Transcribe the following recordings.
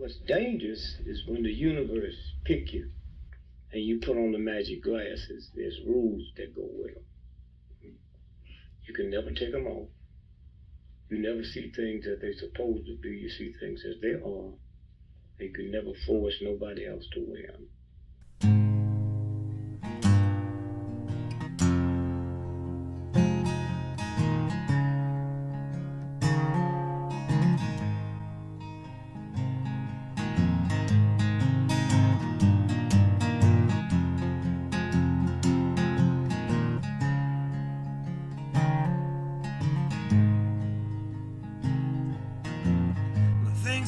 What's dangerous is when the universe pick you and you put on the magic glasses. There's rules that go with them. You can never take them off. You never see things as they're supposed to be. You see things as they are. You can never force nobody else to wear them.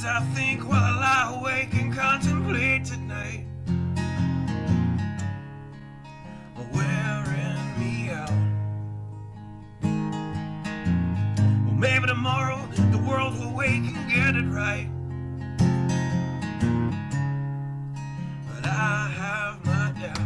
I think while I lie awake and contemplate tonight are wearing me out. Well, maybe tomorrow the world will wake and get it right, but I have my doubts,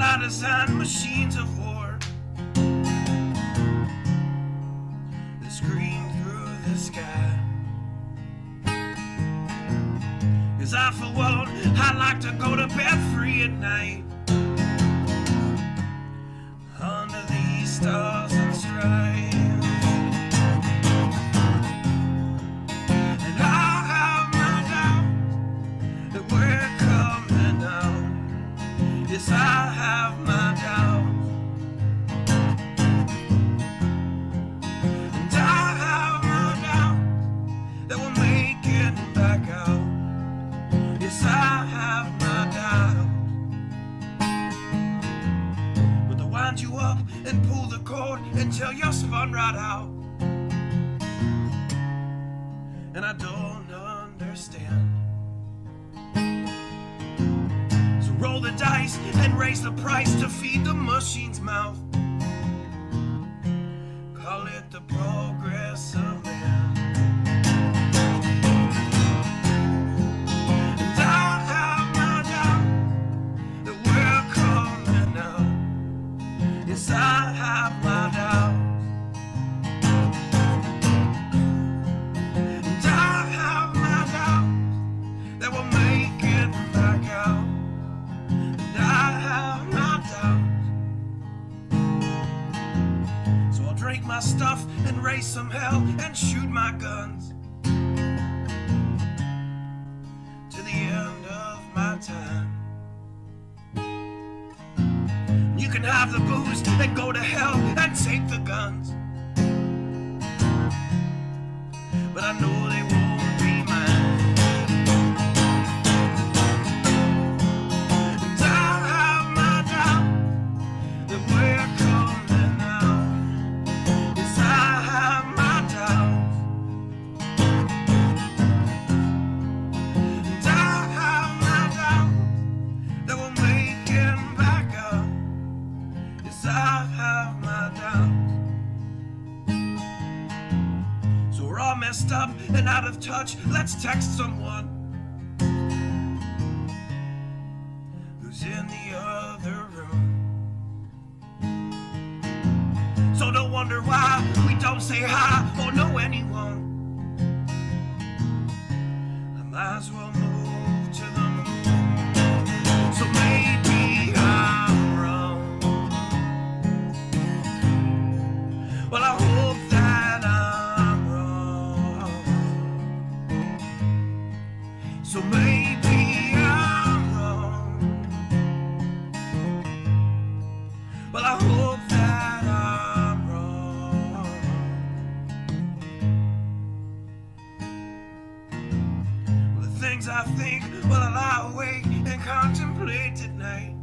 I designed machines of war that scream through the sky. 'Cause I, for one, I like to go to bed free at night under these stars and stripes. And I have my doubts that we're coming out. Yes, I have my doubts, and I have my doubts that we'll make it back out. Yes, I have my doubts, but they'll wind you up and pull the cord until you're spun right out. And I don't understand. Roll the dice and raise the price to feed the machine's mouth. Call it the progress of man. And I have my doubt that we're coming out. Yes, I have my doubt. And I have my doubt that we'll make it back out. I have my doubts, so I'll drink my stuff and raise some hell and shoot my guns to the end of my time. You can have the booze and go to hell and take the guns, but I know they won't be mine. Messed up and out of touch, let's text someone who's in the other room. So don't wonder why we don't say hi or know anyone. I might as well move to the moon. So maybe I'm wrong. Well, I hope that so maybe I'm wrong. Well, I hope that I'm wrong. Well, the things I think while I lie awake and contemplate at night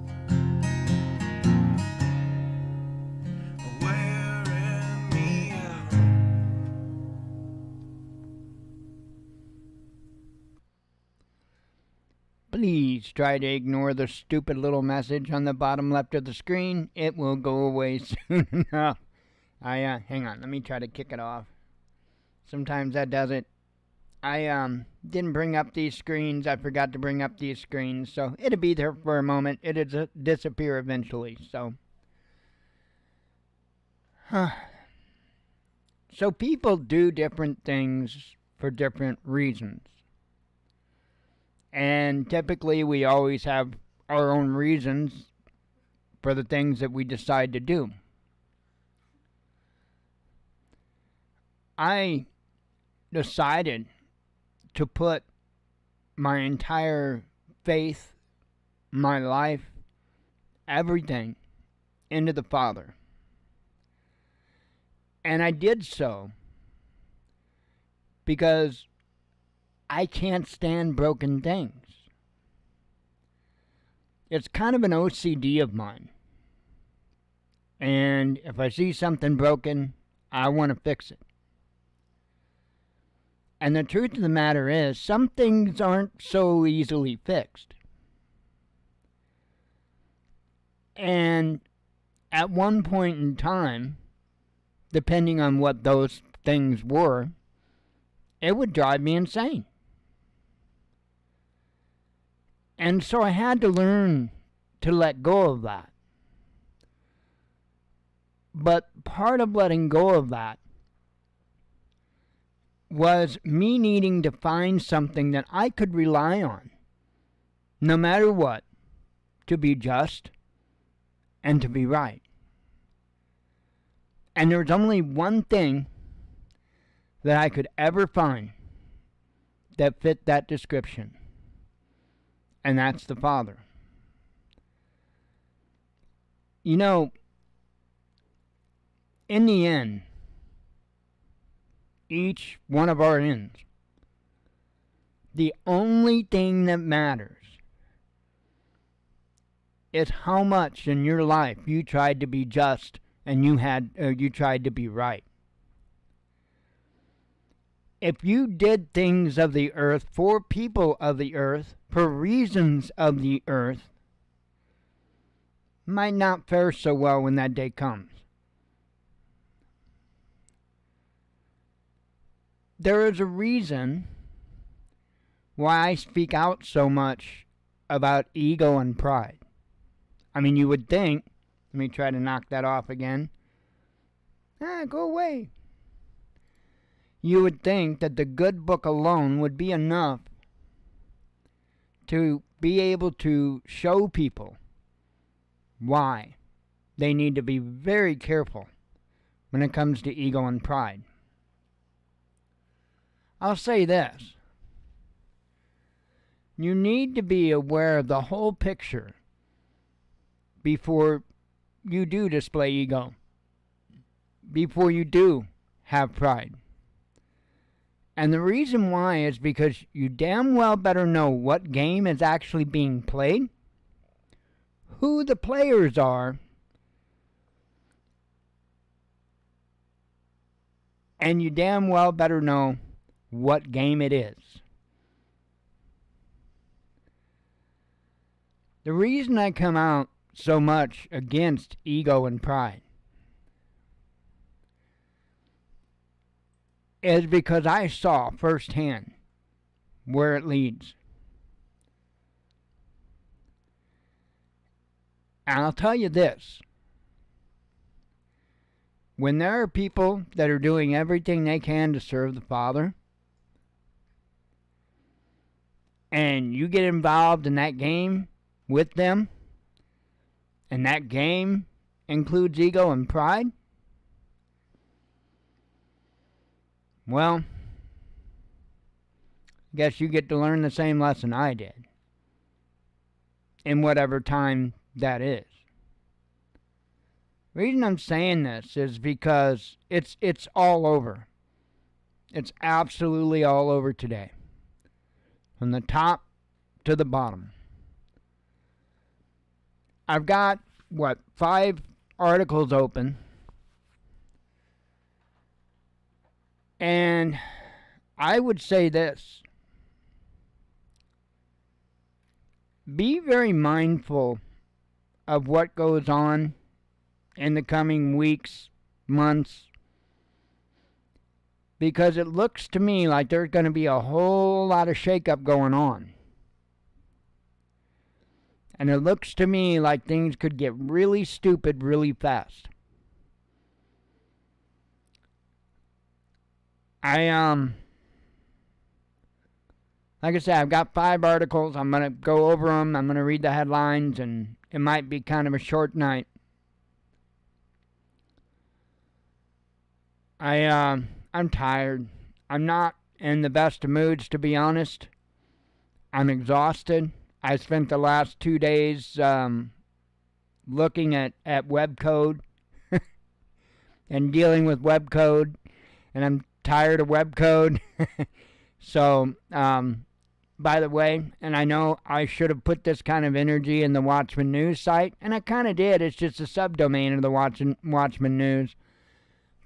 are wearing me out. Please try to ignore the stupid little message on the bottom left of the screen. It will go away soon enough. Hang on, let me try to kick it off. Sometimes that does it. I didn't bring up these screens. I forgot to bring up these screens, so it'll be there for a moment. It'll disappear eventually, so. So people do different things for different reasons. And typically we always have our own reasons for the things that we decide to do. I decided to put my entire faith, my life, everything into the Father. And I did so because I can't stand broken things. It's kind of an OCD of mine. And if I see something broken, I want to fix it. And the truth of the matter is, some things aren't so easily fixed. And at one point in time, depending on what those things were, it would drive me insane. And so I had to learn to let go of that. But part of letting go of that was me needing to find something that I could rely on, no matter what, to be just and to be right. And there's only one thing that I could ever find that fit that description, and that's the Father. You know, in the end, each one of our ends, the only thing that matters is how much in your life you tried to be just and you tried to be right. If you did things of the earth for people of the earth, for reasons of the earth, might not fare so well when that day comes. There is a reason why I speak out so much about ego and pride. I mean, you would think, let me try to knock that off again. Go away. You would think that the good book alone would be enough to be able to show people why they need to be very careful when it comes to ego and pride. I'll say this. You need to be aware of the whole picture before you do display ego, before you do have pride. And the reason why is because you damn well better know what game is actually being played, who the players are, and you damn well better know what game it is. The reason I come out so much against ego and pride is because I saw firsthand where it leads. And I'll tell you this. When there are people that are doing everything they can to serve the Father, and you get involved in that game with them, and that game includes ego and pride, well, I guess you get to learn the same lesson I did, in whatever time that is. The reason I'm saying this is because it's all over. It's absolutely all over today. From the top to the bottom. I've got, 5 articles open. And I would say this. Be very mindful of what goes on in the coming weeks, months, because it looks to me like there's going to be a whole lot of shakeup going on. And it looks to me like things could get really stupid really fast. Like I said, I've got 5 articles. I'm going to go over them. I'm going to read the headlines, and it might be kind of a short night. I'm tired. I'm not in the best of moods, to be honest. I'm exhausted. I spent the last 2 days looking at web code and dealing with web code, and I'm tired of web code. So, by the way, and I know I should have put this kind of energy in the Watchman News site, and I kind of did. It's just a subdomain of the Watchman News.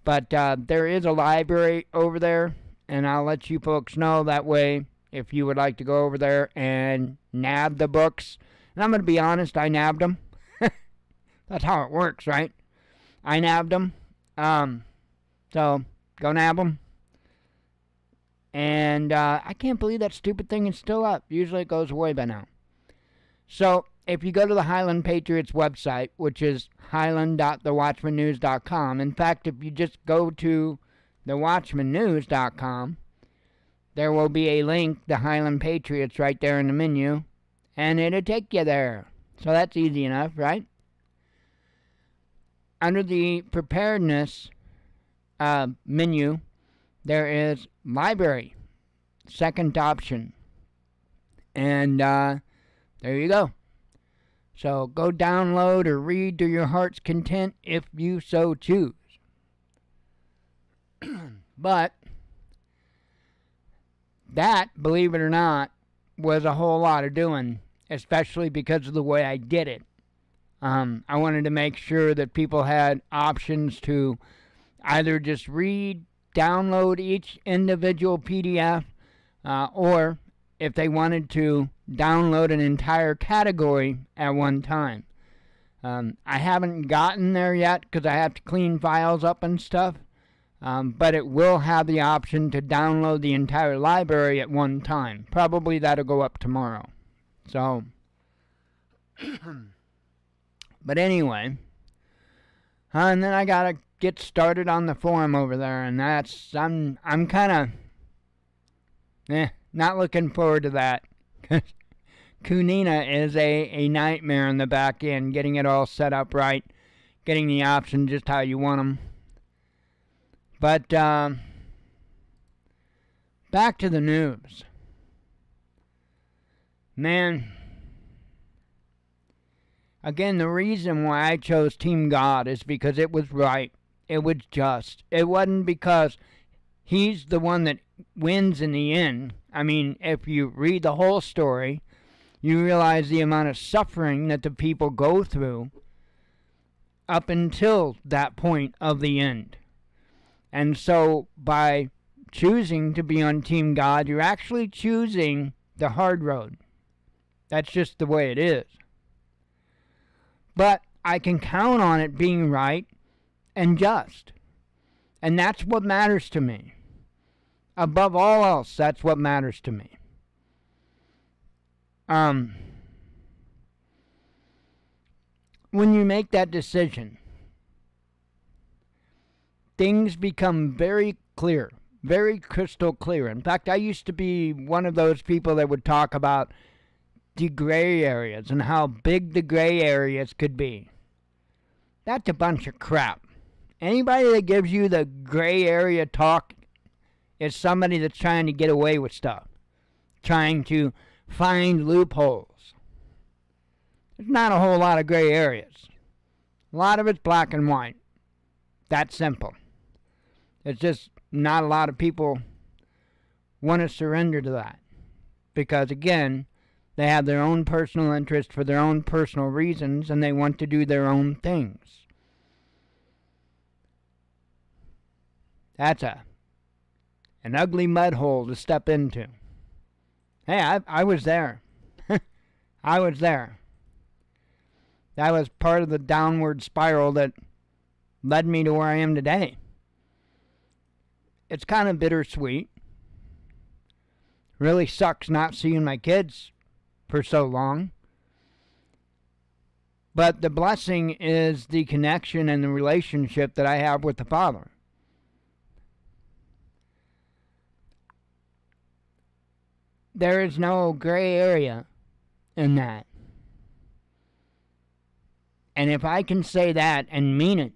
But there is a library over there, and I'll let you folks know that way if you would like to go over there and nab the books. And I'm going to be honest, I nabbed them. That's how it works, right? I nabbed them. So, go nab them. And I can't believe that stupid thing is still up. Usually it goes away by now. So, if you go to the Highland Patriots website, which is highland.thewatchmannews.com, in fact, if you just go to thewatchmannews.com, there will be a link to Highland Patriots right there in the menu, and it'll take you there. So that's easy enough, right? Under the preparedness menu, there is library, second option, and there you go. So go download or read to your heart's content if you so choose. But that, believe it or not, was a whole lot of doing, especially because of the way I did it. I wanted to make sure that people had options to either just read, download each individual PDF, or if they wanted to download an entire category at one time. I haven't gotten there yet because I have to clean files up and stuff, but it will have the option to download the entire library at one time. Probably that'll go up tomorrow. So, but anyway, and then I gotta get started on the forum over there, and that's, I'm kind of not looking forward to that. Kunina is a nightmare in the back end, getting it all set up right, getting the options just how you want them. But back to the news. Man, again, the reason why I chose Team God is because it was right. It was just. It wasn't because he's the one that wins in the end. I mean, if you read the whole story, you realize the amount of suffering that the people go through up until that point of the end. And so by choosing to be on Team God, you're actually choosing the hard road. That's just the way it is. But I can count on it being right and just. And that's what matters to me. Above all else, that's what matters to me. When you make that decision, things become very clear, very crystal clear. In fact, I used to be one of those people that would talk about the gray areas and how big the gray areas could be. That's a bunch of crap. Anybody that gives you the gray area talk is somebody that's trying to get away with stuff, trying to find loopholes. There's not a whole lot of gray areas. A lot of it's black and white. That's simple. It's just not a lot of people want to surrender to that. Because again, they have their own personal interest for their own personal reasons, and they want to do their own things. That's an ugly mud hole to step into. Hey, I was there. I was there. That was part of the downward spiral that led me to where I am today. it's kind of bittersweet. Really sucks not seeing my kids for so long. But the blessing is the connection and the relationship that I have with the Father. There is no gray area in that. And if I can say that and mean it,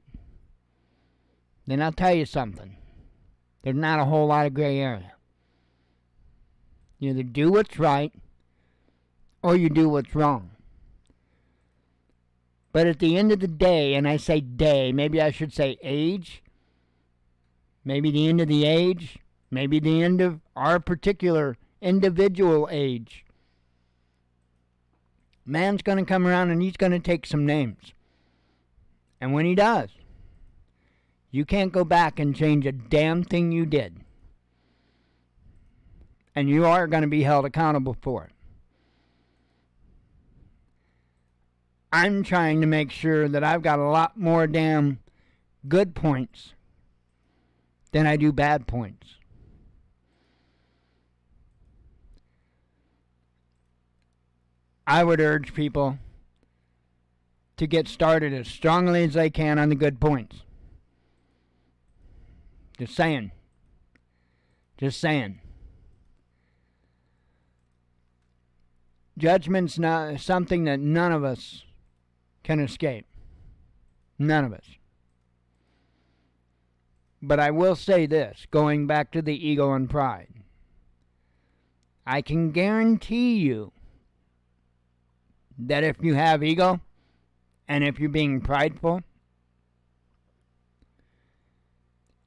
then I'll tell you something. There's not a whole lot of gray area. You either do what's right or you do what's wrong. But at the end of the day, and I say day, maybe I should say age, maybe the end of the age, maybe the end of our particular individual age, man's going to come around and he's going to take some names. And when he does, you can't go back and change a damn thing you did. And you are going to be held accountable for it. I'm trying to make sure that I've got a lot more damn good points than I do bad points. I would urge people to get started as strongly as they can on the good points. Just saying. Just saying. Judgment's not something that none of us can escape. None of us. But I will say this, going back to the ego and pride. I can guarantee you that if you have ego, and if you're being prideful,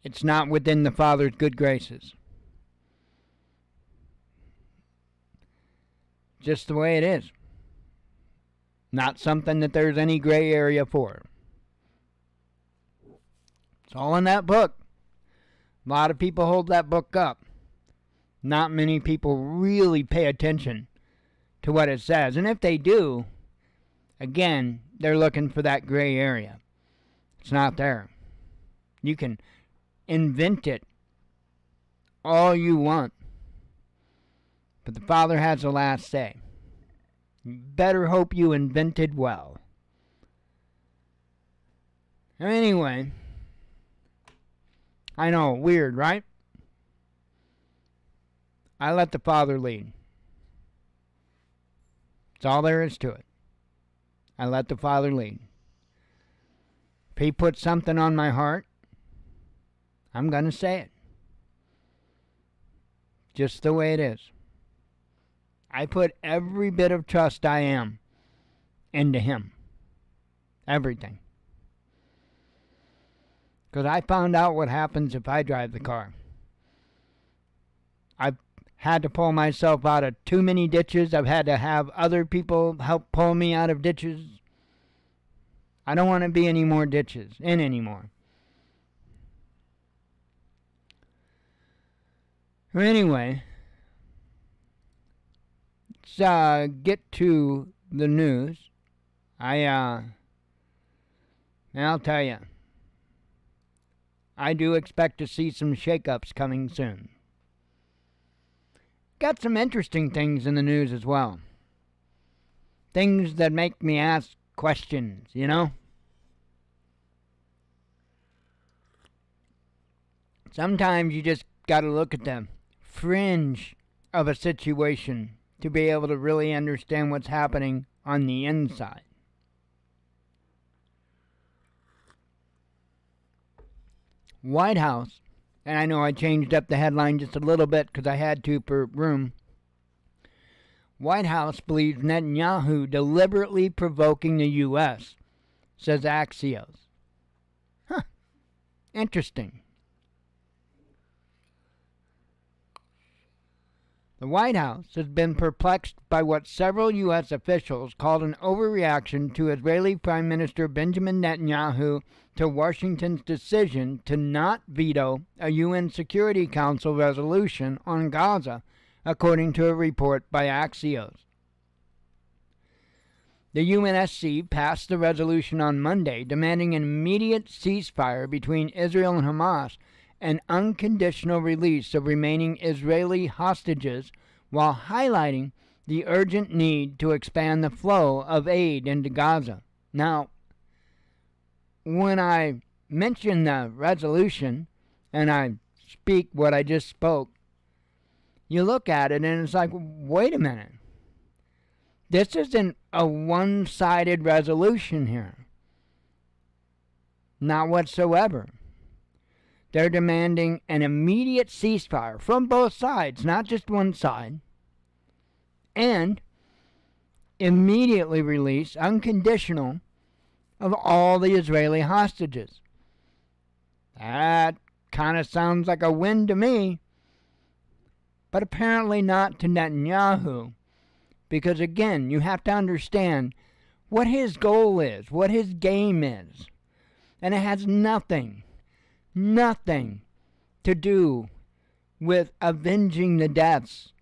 it's not within the Father's good graces. Just the way it is. Not something that there's any gray area for. It's all in that book. A lot of people hold that book up. Not many people really pay attention to what it says. And if they do, again, they're looking for that gray area. It's not there. You can invent it all you want, but the Father has the last say. You better hope you invented well. Anyway, I know, weird, right? I let the Father lead. That's all there is to it. I let the Father lead. If He puts something on my heart, I'm going to say it. Just the way it is. I put every bit of trust I am into Him. Everything. Because I found out what happens if I drive the car. I've had to pull myself out of too many ditches. I've had to have other people help pull me out of ditches. I don't want to be any more ditches in anymore. Anyway, let's get to the news. I'll tell you, I do expect to see some shakeups coming soon. Got some interesting things in the news as well. Things that make me ask questions, you know? Sometimes you just got to look at the fringe of a situation to be able to really understand what's happening on the inside. White House, and I know I changed up the headline just a little bit because I had to per room. White House believes Netanyahu deliberately provoking the U.S., says Axios. Huh. Interesting. The White House has been perplexed by what several U.S. officials called an overreaction to Israeli Prime Minister Benjamin Netanyahu to Washington's decision to not veto a UN Security Council resolution on Gaza, according to a report by Axios. The UNSC passed the resolution on Monday, demanding an immediate ceasefire between Israel and Hamas an unconditional release of remaining Israeli hostages while highlighting the urgent need to expand the flow of aid into Gaza. Now, when I mention the resolution and I speak what I just spoke, you look at it and it's like, wait a minute. This isn't a one-sided resolution here. Not whatsoever. They're demanding an immediate ceasefire from both sides, not just one side, and immediately release, unconditional, of all the Israeli hostages. That kind of sounds like a win to me, but apparently not to Netanyahu, because again, you have to understand what his goal is, what his game is, and it has nothing to do with avenging the deaths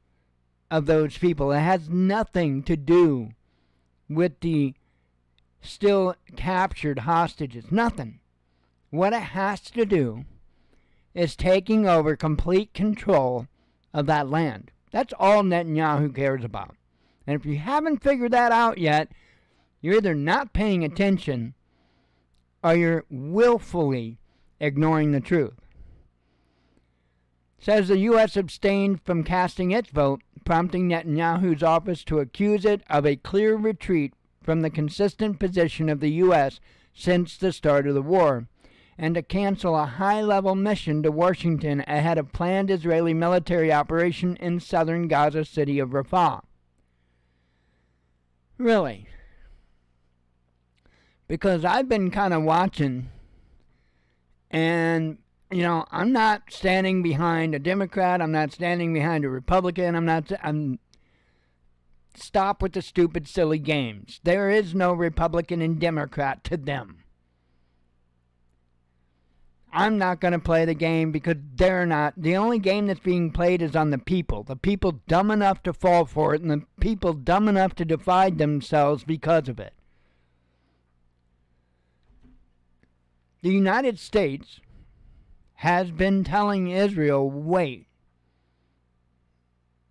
of those people. It has nothing to do with the still captured hostages. Nothing. What it has to do is taking over complete control of that land. That's all Netanyahu cares about. And if you haven't figured that out yet, you're either not paying attention or you're willfully ignoring the truth. Says the U.S. abstained from casting its vote, prompting Netanyahu's office to accuse it of a clear retreat from the consistent position of the U.S. since the start of the war, and to cancel a high-level mission to Washington ahead of planned Israeli military operation in southern Gaza city of Rafah. Really? Because I've been kind of watching, and, you know, I'm not standing behind a Democrat, I'm not standing behind a Republican, I'm stop with the stupid, silly games. There is no Republican and Democrat to them. I'm not going to play the game because they're not. The only game that's being played is on the people dumb enough to fall for it, and the people dumb enough to divide themselves because of it. The United States has been telling Israel, wait,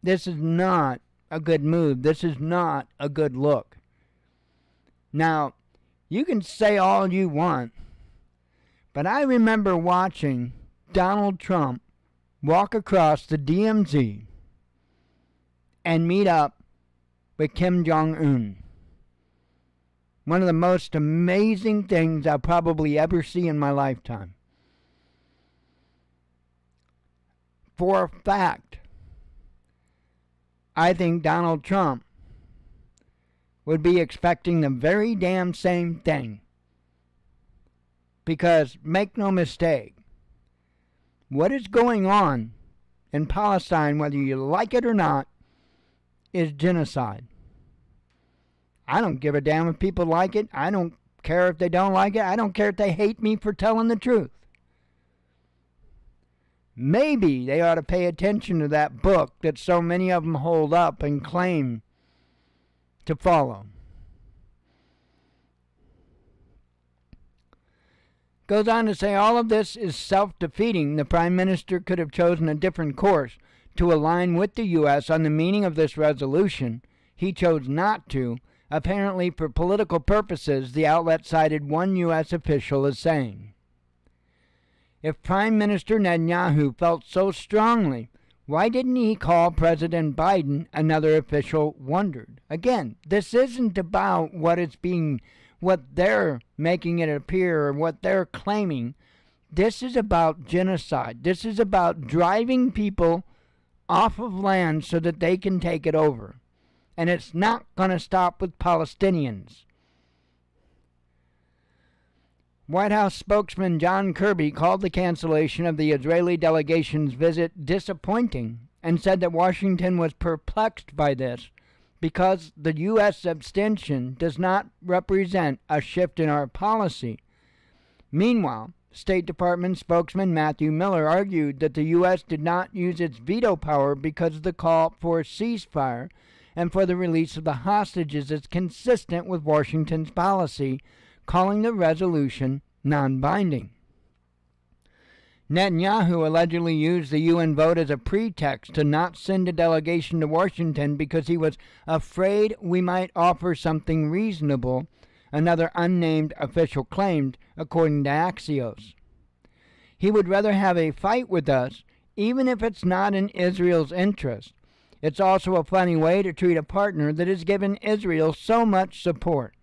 this is not a good move. This is not a good look. Now, you can say all you want, but I remember watching Donald Trump walk across the DMZ and meet up with Kim Jong-un. One of the most amazing things I'll probably ever see in my lifetime. For a fact, I think Donald Trump would be expecting the very damn same thing. Because, make no mistake, what is going on in Palestine, whether you like it or not, is genocide. I don't give a damn if people like it. I don't care if they don't like it. I don't care if they hate me for telling the truth. Maybe they ought to pay attention to that book that so many of them hold up and claim to follow. Goes on to say all of this is self-defeating. The Prime Minister could have chosen a different course to align with the U.S. on the meaning of this resolution. He chose not to, apparently for political purposes, the outlet cited one U.S. official as saying. If Prime Minister Netanyahu felt so strongly, why didn't he call President Biden? Another official wondered. Again, this isn't about what they're making it appear or what they're claiming. This is about genocide. This is about driving people off of land so that they can take it over. And it's not going to stop with Palestinians. White House spokesman John Kirby called the cancellation of the Israeli delegation's visit disappointing and said that Washington was perplexed by this because the U.S. abstention does not represent a shift in our policy. Meanwhile, State Department spokesman Matthew Miller argued that the U.S. did not use its veto power because of the call for a ceasefire and for the release of the hostages is consistent with Washington's policy, calling the resolution non-binding. Netanyahu allegedly used the UN vote as a pretext to not send a delegation to Washington because he was afraid we might offer something reasonable, another unnamed official claimed, according to Axios. He would rather have a fight with us, even if it's not in Israel's interest. It's also a funny way to treat a partner that has given Israel so much support.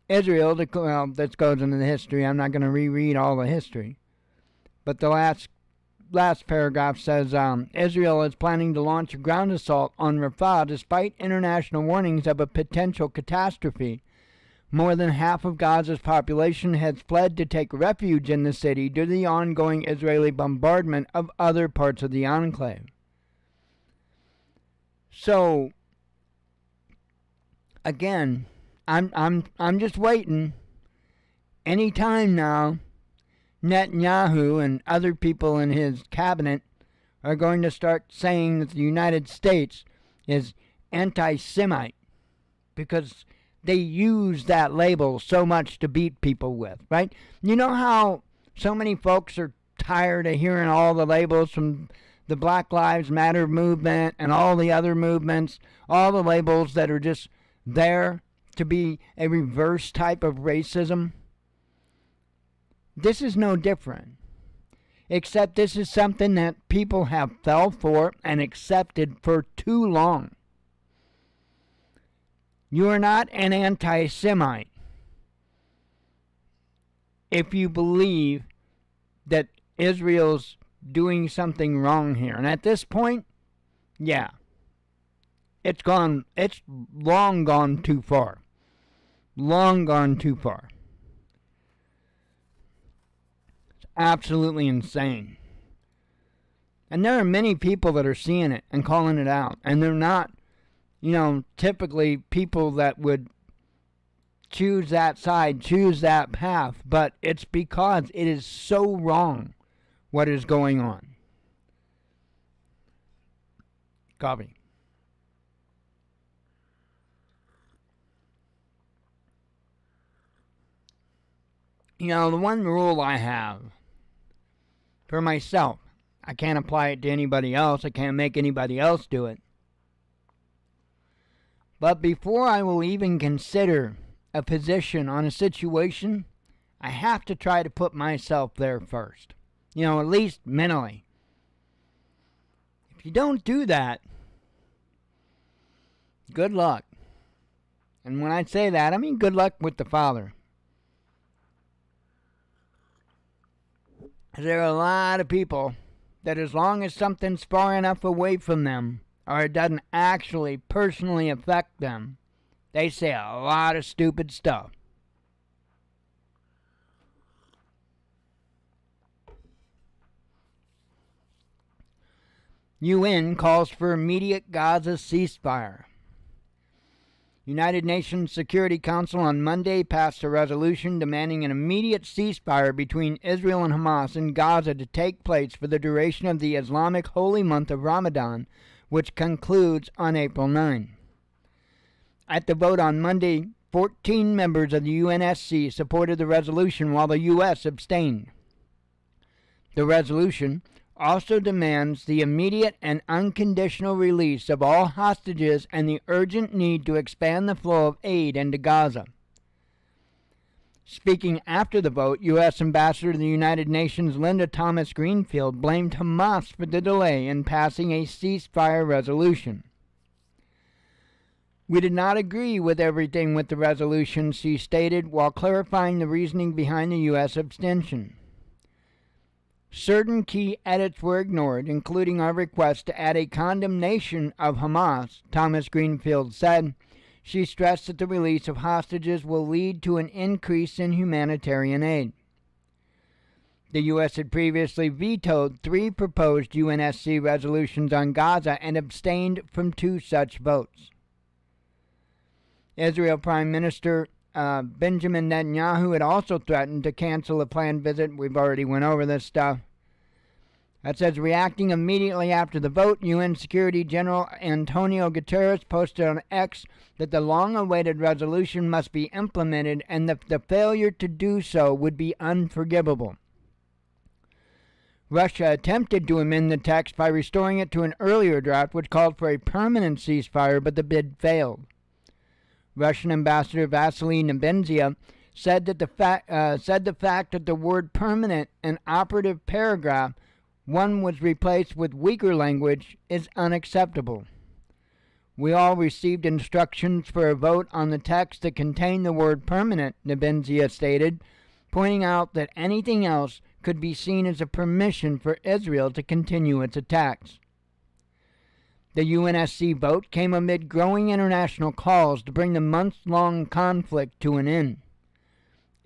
Israel, this goes into the history. I'm not going to reread all the history. But the last paragraph says, Israel is planning to launch a ground assault on Rafah despite international warnings of a potential catastrophe. More than half of Gaza's population has fled to take refuge in the city due to the ongoing Israeli bombardment of other parts of the enclave. So, again, I'm just waiting. Any time now, Netanyahu and other people in his cabinet are going to start saying that the United States is anti-Semite because they use that label so much to beat people with, right? You know how so many folks are tired of hearing all the labels from the Black Lives Matter movement and all the other movements, all the labels that are just there to be a reverse type of racism? This is no different, except this is something that people have fell for and accepted for too long. You are not an anti-Semite if you believe that Israel's doing something wrong here. And at this point, yeah, it's long gone too far. Long gone too far. It's absolutely insane. And there are many people that are seeing it and calling it out. And they're not, typically people that would choose that side, choose that path. But it's because it is so wrong what is going on. Copy. The one rule I have for myself, I can't apply it to anybody else. I can't make anybody else do it. But before I will even consider a position on a situation, I have to try to put myself there first. At least mentally. If you don't do that, good luck. And when I say that, I mean good luck with the Father. There are a lot of people that as long as something's far enough away from them, or it doesn't actually personally affect them, they say a lot of stupid stuff. UN calls for immediate Gaza ceasefire. United Nations Security Council on Monday passed a resolution demanding an immediate ceasefire between Israel and Hamas in Gaza to take place for the duration of the Islamic holy month of Ramadan, which concludes on April 9. At the vote on Monday, 14 members of the UNSC supported the resolution while the U.S. abstained. The resolution also demands the immediate and unconditional release of all hostages and the urgent need to expand the flow of aid into Gaza. Speaking after the vote, U.S. Ambassador to the United Nations Linda Thomas-Greenfield blamed Hamas for the delay in passing a ceasefire resolution. We did not agree with everything with the resolution, she stated, while clarifying the reasoning behind the U.S. abstention. Certain key edits were ignored, including our request to add a condemnation of Hamas, Thomas-Greenfield said. She stressed that the release of hostages will lead to an increase in humanitarian aid. The U.S. had previously vetoed 3 proposed UNSC resolutions on Gaza and abstained from 2 such votes. Israel Prime Minister Benjamin Netanyahu had also threatened to cancel a planned visit. We've already went over this stuff. That says, reacting immediately after the vote, UN Security General Antonio Guterres posted on X that the long-awaited resolution must be implemented and that the failure to do so would be unforgivable. Russia attempted to amend the text by restoring it to an earlier draft which called for a permanent ceasefire, but the bid failed. Russian Ambassador Vasily Nebenzia said that the fact that the word permanent and operative paragraph one was replaced with weaker language is unacceptable. We all received instructions for a vote on the text that contained the word permanent, Nebenzia stated, pointing out that anything else could be seen as a permission for Israel to continue its attacks. The UNSC vote came amid growing international calls to bring the months-long conflict to an end.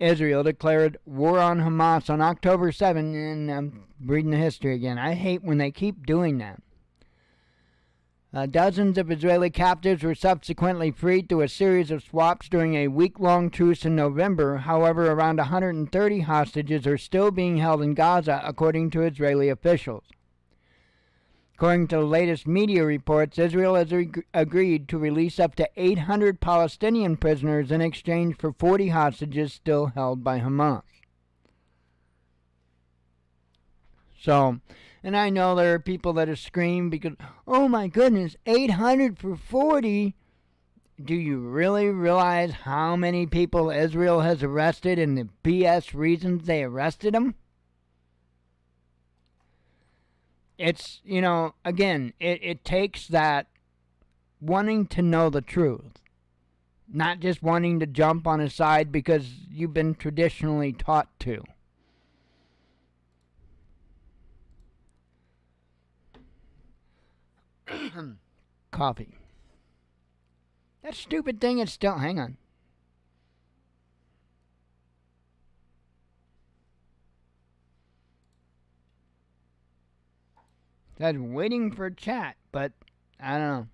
Israel declared war on Hamas on October 7, and I'm reading the history again. I hate when they keep doing that. Dozens of Israeli captives were subsequently freed through a series of swaps during a week-long truce in November. However, around 130 hostages are still being held in Gaza, according to Israeli officials. According to the latest media reports, Israel has agreed to release up to 800 Palestinian prisoners in exchange for 40 hostages still held by Hamas. So, and I know there are people that are screaming because, oh my goodness, 800 for 40? Do you really realize how many people Israel has arrested and the BS reasons they arrested them? It's, again, it takes that wanting to know the truth. Not just wanting to jump on a side because you've been traditionally taught to. Coffee. That stupid thing is still... Hang on. That's waiting for chat, but I don't know.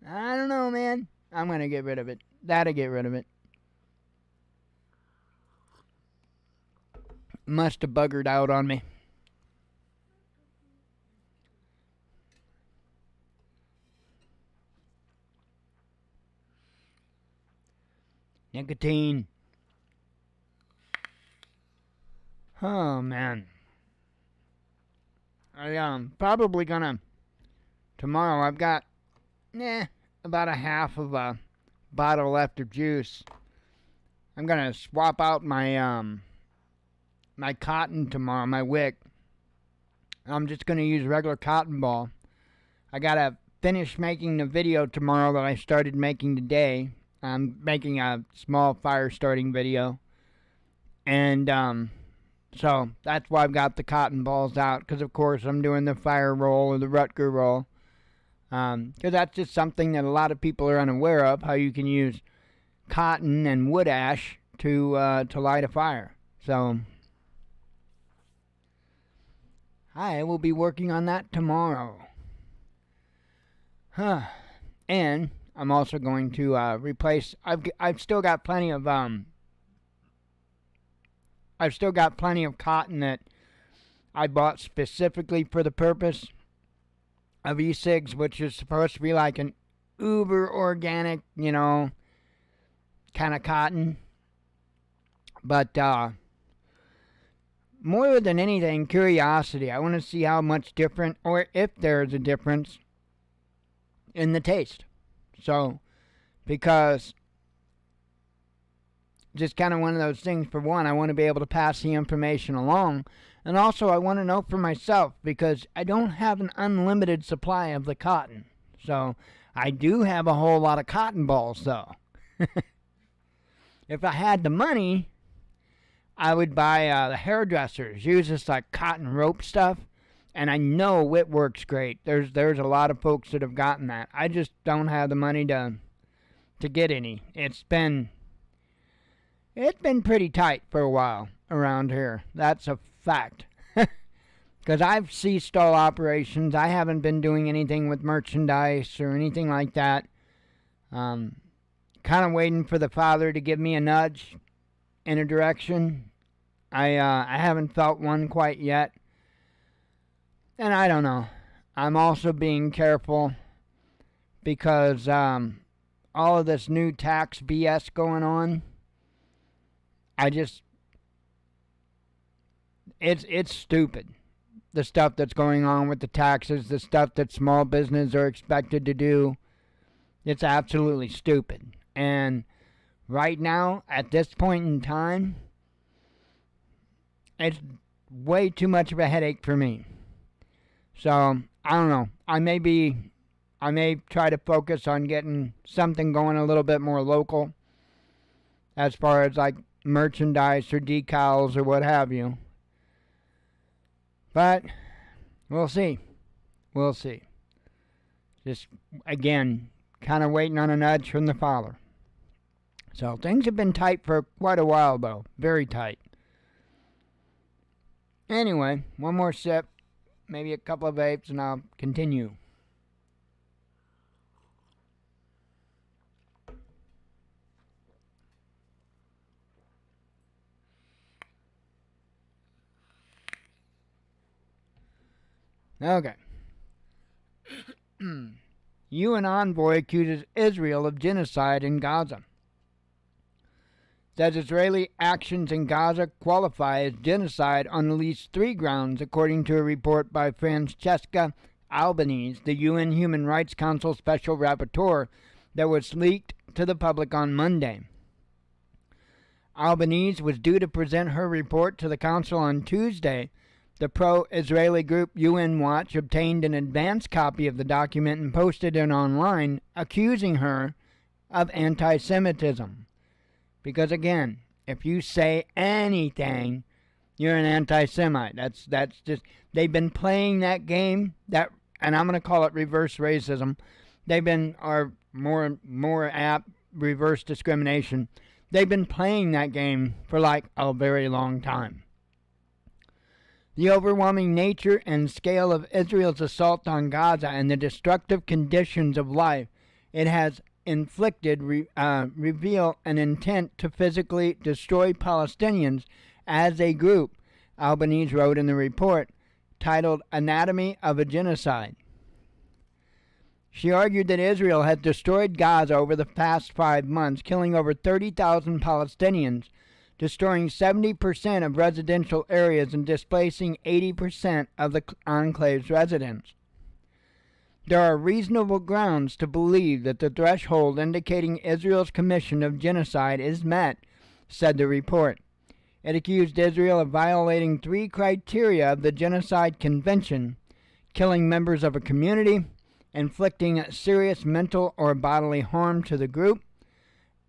I don't know, man. I'm going to get rid of it. That'll get rid of it. Must have buggered out on me. Nicotine. Oh, man. I'm probably gonna... Tomorrow I've got... about a half of a bottle left of juice. I'm gonna swap out my, my cotton tomorrow, my wick. I'm just gonna use regular cotton ball. I gotta finish making the video tomorrow that I started making today. I'm making a small fire starting video. And, so that's why I've got the cotton balls out. Because, of course, I'm doing the fire roll or the Rutger roll. Because that's just something that a lot of people are unaware of. How you can use cotton and wood ash to light a fire. So I will be working on that tomorrow. And I'm also going to replace... I've still got plenty of... I've still got plenty of cotton that I bought specifically for the purpose of e-cigs, which is supposed to be like an uber organic, kind of cotton. But more than anything, curiosity. I want to see how much different, or if there's a difference in the taste. So, because... just kind of one of those things. For one, I want to be able to pass the information along. And also, I want to know for myself, because I don't have an unlimited supply of the cotton. So, I do have a whole lot of cotton balls, though. If I had the money, I would buy the hairdressers. Use this like cotton rope stuff. And I know it works great. There's a lot of folks that have gotten that. I just don't have the money to get any. It's been pretty tight for a while around here. That's a fact. Because I've ceased all operations. I haven't been doing anything with merchandise or anything like that. Kind of waiting for the Father to give me a nudge in a direction. I haven't felt one quite yet. And I don't know. I'm also being careful because all of this new tax BS going on, it's stupid. The stuff that's going on with the taxes, the stuff that small business are expected to do, it's absolutely stupid. And right now, at this point in time, it's way too much of a headache for me. So, I don't know. I may try to focus on getting something going a little bit more local as far as like merchandise or decals or what have you. But we'll see. We'll see. Just, again, kind of waiting on a nudge from the Father. So things have been tight for quite a while, though. Very tight. Anyway, one more sip. Maybe a couple of vapes, and I'll continue. Okay. UN envoy accuses Israel of genocide in Gaza. Says Israeli actions in Gaza qualify as genocide on at least 3 grounds, according to a report by Francesca Albanese, the UN Human Rights Council Special Rapporteur, that was leaked to the public on Monday. Albanese was due to present her report to the Council on Tuesday. The pro-Israeli group UN Watch obtained an advance copy of the document and posted it online, accusing her of anti-Semitism. Because again, if you say anything, you're an anti-Semite. That's just, they've been playing that game, and I'm going to call it reverse racism. Or more apt, reverse discrimination. They've been playing that game for like a very long time. The overwhelming nature and scale of Israel's assault on Gaza and the destructive conditions of life it has inflicted reveal an intent to physically destroy Palestinians as a group, Albanese wrote in the report, titled Anatomy of a Genocide. She argued that Israel has destroyed Gaza over the past 5 months, killing over 30,000 Palestinians, destroying 70% of residential areas and displacing 80% of the enclave's residents. There are reasonable grounds to believe that the threshold indicating Israel's commission of genocide is met, said the report. It accused Israel of violating 3 criteria of the Genocide Convention: killing members of a community, inflicting serious mental or bodily harm to the group,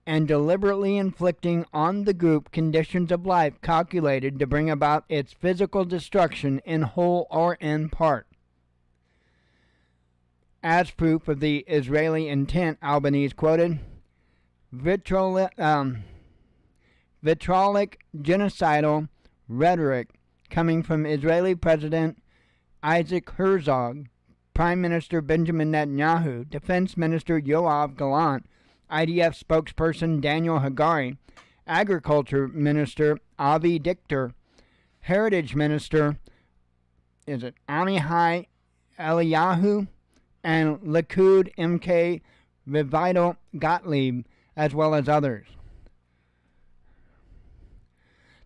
and deliberately inflicting on the group conditions of life calculated to bring about its physical destruction in whole or in part. As proof of the Israeli intent, Albanese quoted, vitriolic genocidal rhetoric coming from Israeli President Isaac Herzog, Prime Minister Benjamin Netanyahu, Defense Minister Yoav Gallant, IDF spokesperson Daniel Hagari, Agriculture Minister Avi Dichter, Heritage Minister Amihai Eliyahu, and Likud MK Revital Gottlieb, as well as others.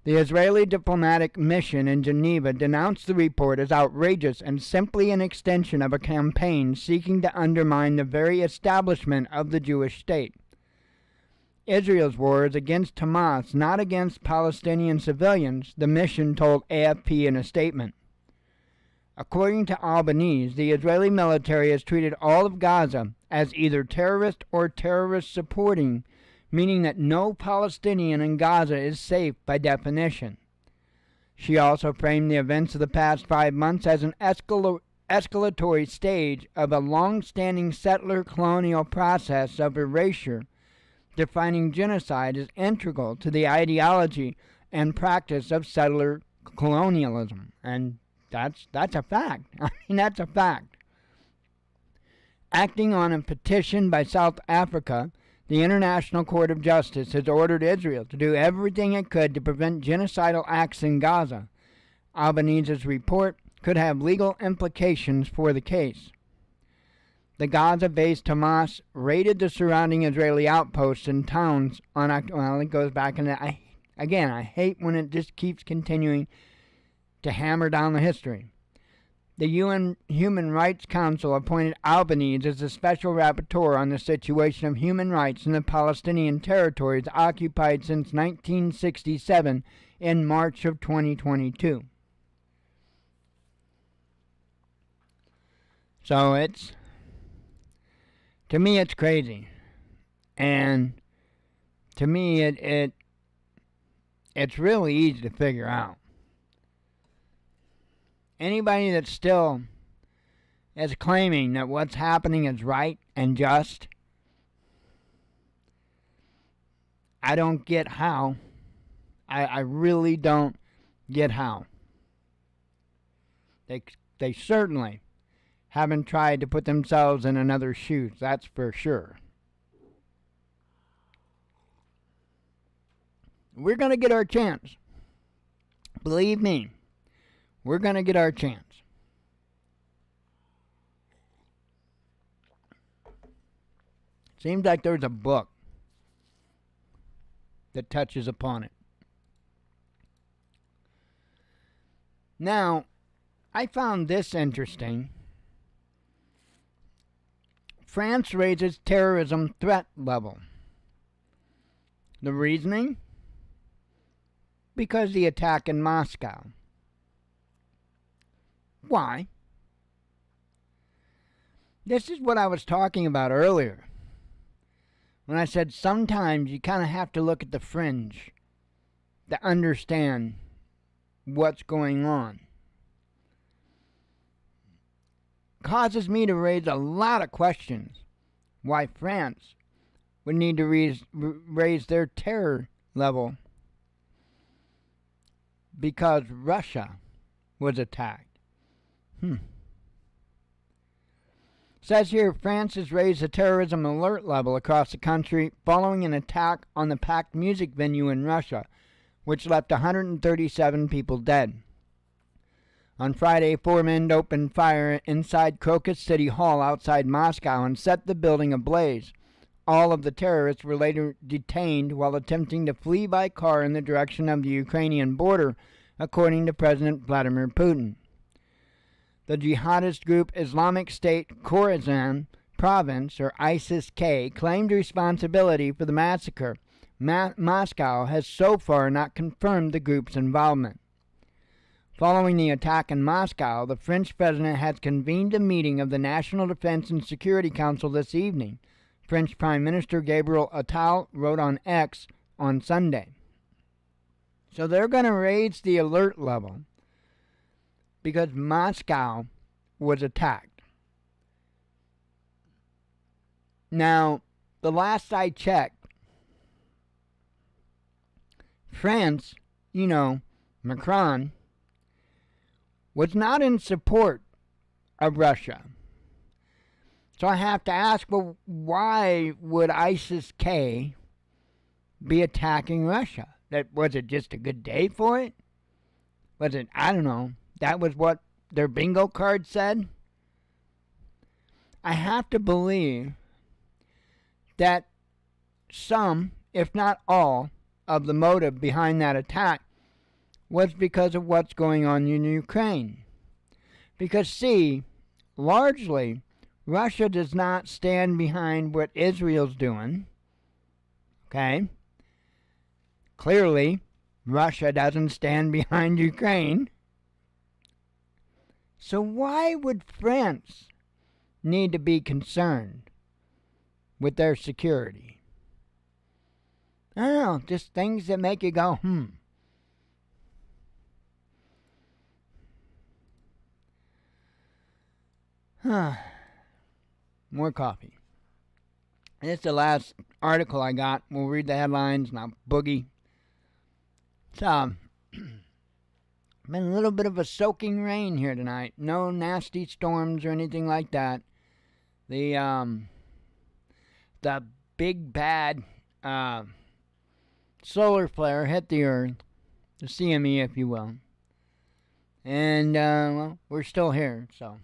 The Israeli diplomatic mission in Geneva denounced the report as outrageous and simply an extension of a campaign seeking to undermine the very establishment of the Jewish state. Israel's war is against Hamas, not against Palestinian civilians, the mission told AFP in a statement. According to Albanese, the Israeli military has treated all of Gaza as either terrorist or terrorist supporting, meaning that no Palestinian in Gaza is safe by definition. She also framed the events of the past 5 months as an escalatory stage of a long-standing settler colonial process of erasure, defining genocide as integral to the ideology and practice of settler colonialism. And that's a fact. I mean, that's a fact. Acting on a petition by South Africa, the International Court of Justice has ordered Israel to do everything it could to prevent genocidal acts in Gaza. Albanese's report could have legal implications for the case. The Gaza-based Hamas raided the surrounding Israeli outposts and towns on October. Well, it goes back, and I hate when it just keeps continuing to hammer down the history. The UN Human Rights Council appointed Albanese as a special rapporteur on the situation of human rights in the Palestinian territories occupied since 1967 in March of 2022. So to me it's crazy. And to me it's really easy to figure out. Anybody that still is claiming that what's happening is right and just, I don't get how. I really don't get how. They certainly haven't tried to put themselves in another's shoes, that's for sure. We're going to get our chance. Believe me. We're going to get our chance. Seems like there's a book that touches upon it. Now, I found this interesting. France raises terrorism threat level. The reasoning? Because the attack in Moscow. Why? This is what I was talking about earlier. When I said sometimes you kind of have to look at the fringe to understand what's going on. Causes me to raise a lot of questions. Why France would need to raise their terror level because Russia was attacked. Says here, France has raised the terrorism alert level across the country following an attack on the packed music venue in Russia, which left 137 people dead. On Friday, 4 men opened fire inside Crocus City Hall outside Moscow and set the building ablaze. All of the terrorists were later detained while attempting to flee by car in the direction of the Ukrainian border, according to President Vladimir Putin. The jihadist group Islamic State Khorasan Province, or ISIS-K, claimed responsibility for the massacre. Moscow has so far not confirmed the group's involvement. Following the attack in Moscow, the French president has convened a meeting of the National Defense and Security Council this evening. French Prime Minister Gabriel Attal wrote on X on Sunday. So they're going to raise the alert level because Moscow was attacked. Now, the last I checked, France, Macron, was not in support of Russia. So I have to ask, well, why would ISIS-K be attacking Russia? Was it just a good day for it? Was it, I don't know, that was what their bingo card said? I have to believe that some, if not all, of the motive behind that attack was because of what's going on in Ukraine. Because, see, largely, Russia does not stand behind what Israel's doing. Okay? Clearly, Russia doesn't stand behind Ukraine. So why would France need to be concerned with their security? I don't know, just things that make you go, More coffee. And it's the last article I got. We'll read the headlines and I'll boogie. So, been a little bit of a soaking rain here tonight. No nasty storms or anything like that. The big bad solar flare hit the earth. The CME, if you will. And, well, we're still here, so.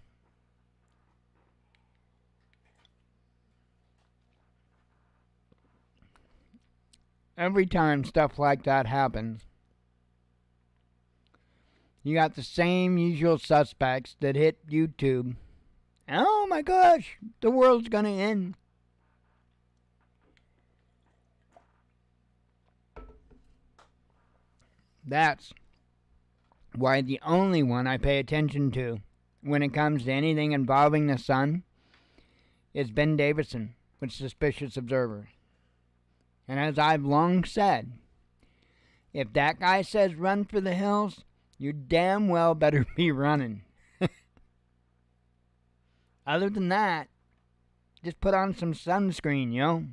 Every time stuff like that happens, You got the same usual suspects that hit YouTube. Oh my gosh, the world's gonna end. That's why the only one I pay attention to when it comes to anything involving the sun is Ben Davison with Suspicious Observer. And as I've long said, if that guy says run for the hills, you damn well better be running. Other than that, just put on some sunscreen, yo.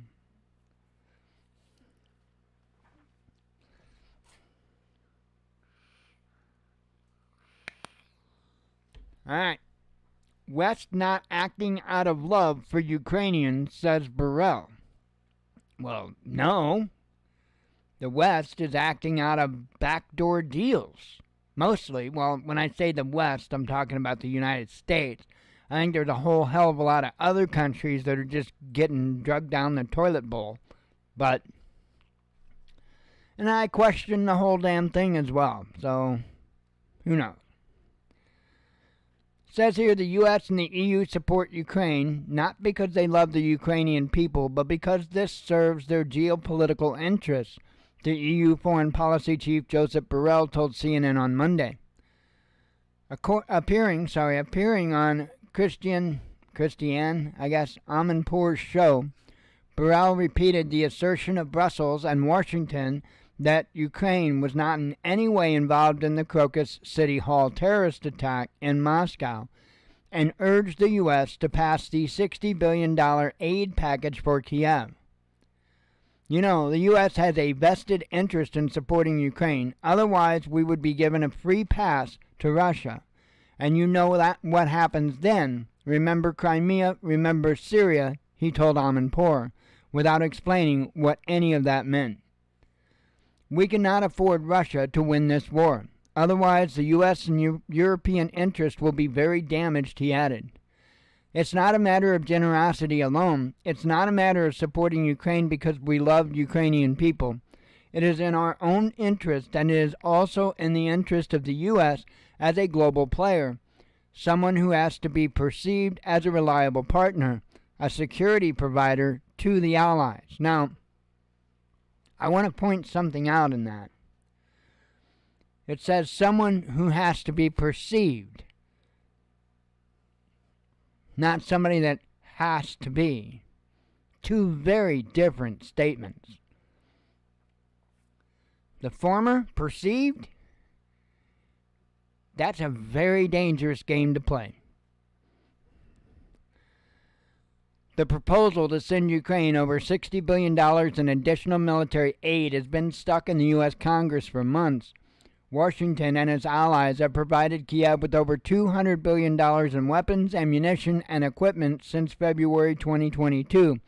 Alright. West not acting out of love for Ukrainians, says Burrell. Well, no. The West is acting out of backdoor deals. Mostly, well, when I say the West, I'm talking about the United States. I think there's a whole hell of a lot of other countries that are just getting drugged down the toilet bowl. But, and I question the whole damn thing as well. So, who knows? It says here the U.S. and the EU support Ukraine, not because they love the Ukrainian people, but because this serves their geopolitical interests, the EU Foreign Policy Chief Joseph Borrell told CNN on Monday. Appearing on Christiane Amanpour's show, Borrell repeated the assertion of Brussels and Washington that Ukraine was not in any way involved in the Crocus City Hall terrorist attack in Moscow, and urged the U.S. to pass the $60 billion aid package for Kiev. You know, the U.S. has a vested interest in supporting Ukraine, otherwise we would be given a free pass to Russia. And you know that what happens then. Remember Crimea, remember Syria, he told Amanpour, without explaining what any of that meant. We cannot afford Russia to win this war. Otherwise, the U.S. and European interest will be very damaged, he added. It's not a matter of generosity alone. It's not a matter of supporting Ukraine because we love Ukrainian people. It is in our own interest, and it is also in the interest of the U.S. as a global player, someone who has to be perceived as a reliable partner, a security provider to the Allies. Now, I want to point something out in that. It says someone who has to be perceived, not somebody that has to be. Two very different statements. The former, perceived, that's a very dangerous game to play. The proposal to send Ukraine over $60 billion in additional military aid has been stuck in the U.S. Congress for months. Washington and its allies have provided Kiev with over $200 billion in weapons, ammunition, and equipment since February 2022,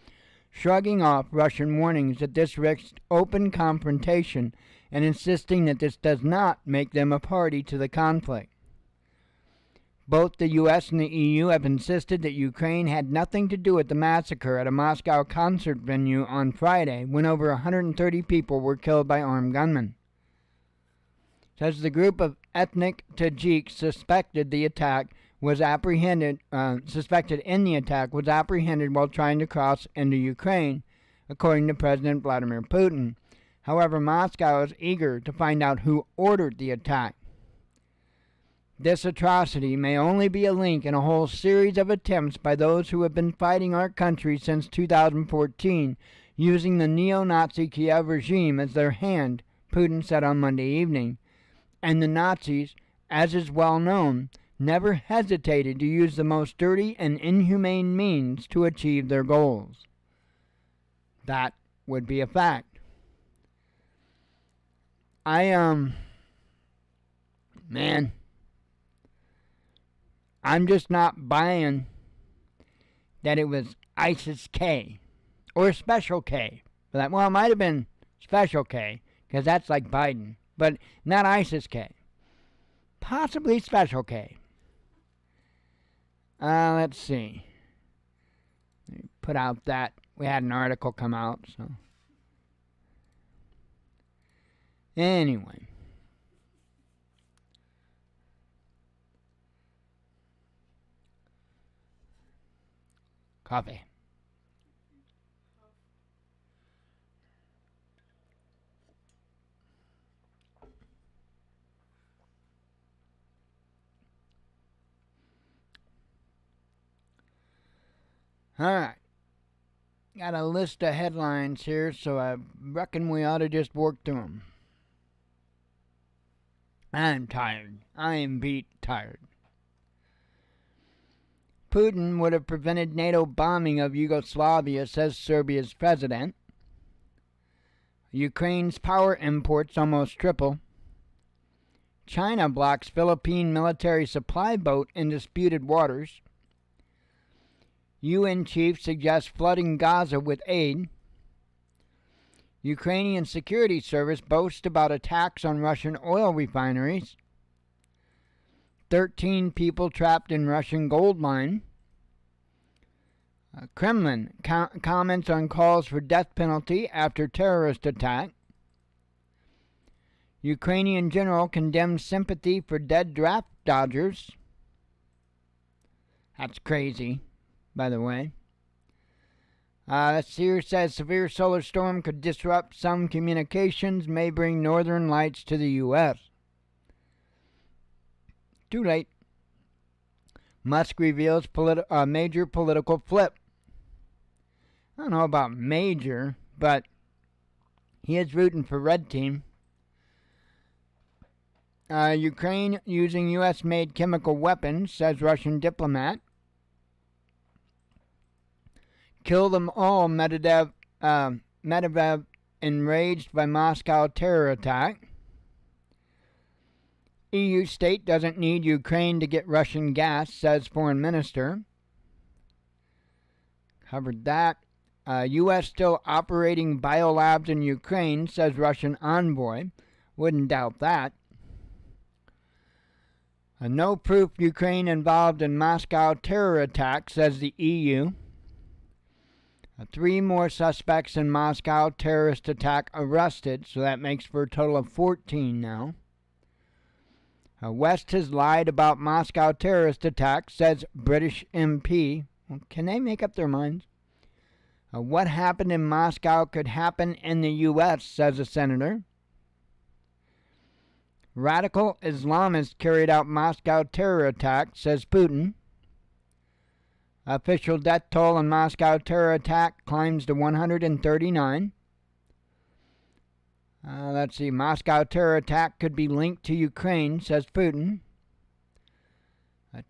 shrugging off Russian warnings that this risks open confrontation and insisting that this does not make them a party to the conflict. Both the U.S. and the EU have insisted that Ukraine had nothing to do with the massacre at a Moscow concert venue on Friday when over 130 people were killed by armed gunmen. Says the group of ethnic Tajiks suspected in the attack was apprehended while trying to cross into Ukraine, according to President Vladimir Putin. However, Moscow is eager to find out who ordered the attack. This atrocity may only be a link in a whole series of attempts by those who have been fighting our country since 2014, using the neo-Nazi Kiev regime as their hand, Putin said on Monday evening. And the Nazis, as is well known, never hesitated to use the most dirty and inhumane means to achieve their goals. That would be a fact. I'm just not buying that it was ISIS-K or Special K. Well, it might have been Special K, because that's like Biden, but not ISIS-K. Possibly Special K. Let's see. Put out that. We had an article come out, so. Anyway. Coffee. Alright. Got a list of headlines here, so I reckon we ought to just work through them. I'm tired. I am beat tired. Putin would have prevented NATO bombing of Yugoslavia, says Serbia's president. Ukraine's power imports almost triple. China blocks Philippine military supply boat in disputed waters. UN chief suggests flooding Gaza with aid. Ukrainian security service boasts about attacks on Russian oil refineries. 13 people trapped in Russian gold mine. Kremlin comments on calls for death penalty after terrorist attack. Ukrainian general condemns sympathy for dead draft dodgers. That's crazy, by the way. Sears says severe solar storm could disrupt some communications, may bring northern lights to the U.S. Too late. Musk reveals major political flip. I don't know about major, but he is rooting for red team. Ukraine using U.S.-made chemical weapons, says Russian diplomat. Kill them all, Medvedev enraged by Moscow terror attack. EU state doesn't need Ukraine to get Russian gas, says foreign minister. Covered that. U.S. still operating biolabs in Ukraine, says Russian envoy. Wouldn't doubt that. No proof Ukraine involved in Moscow terror attack, says the EU. 3 more suspects in Moscow terrorist attack arrested, so that makes for a total of 14 now. West has lied about Moscow terrorist attack, says British MP. Well, can they make up their minds? What happened in Moscow could happen in the U.S., says a senator. Radical Islamists carried out Moscow terror attack, says Putin. Official death toll in Moscow terror attack climbs to 139. Let's see. Moscow terror attack could be linked to Ukraine, says Putin.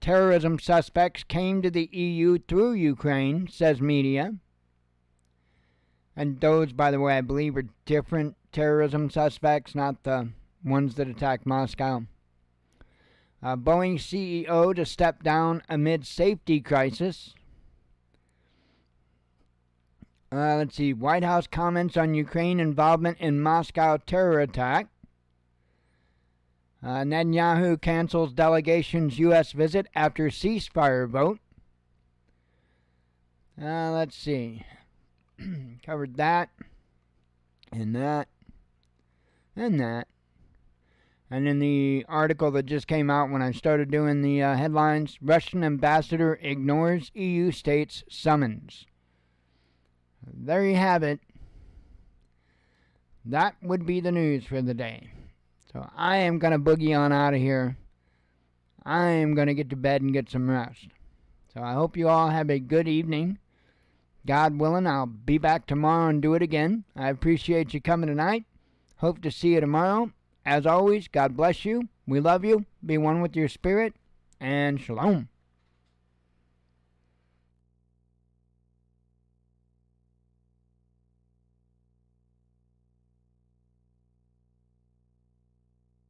Terrorism suspects came to the EU through Ukraine, says media. And those, by the way, I believe are different terrorism suspects, not the ones that attacked Moscow. Boeing CEO to step down amid safety crisis. Let's see. White House comments on Ukraine involvement in Moscow terror attack. Netanyahu cancels delegation's U.S. visit after ceasefire vote. Let's see. Covered that. And that. And that. And in the article that just came out when I started doing the headlines, Russian ambassador ignores EU states summons. There you have it. That would be the news for the day. So I am going to boogie on out of here. I am going to get to bed and get some rest. So I hope you all have a good evening. God willing, I'll be back tomorrow and do it again. I appreciate you coming tonight. Hope to see you tomorrow. As always, God bless you. We love you. Be one with your spirit. And shalom.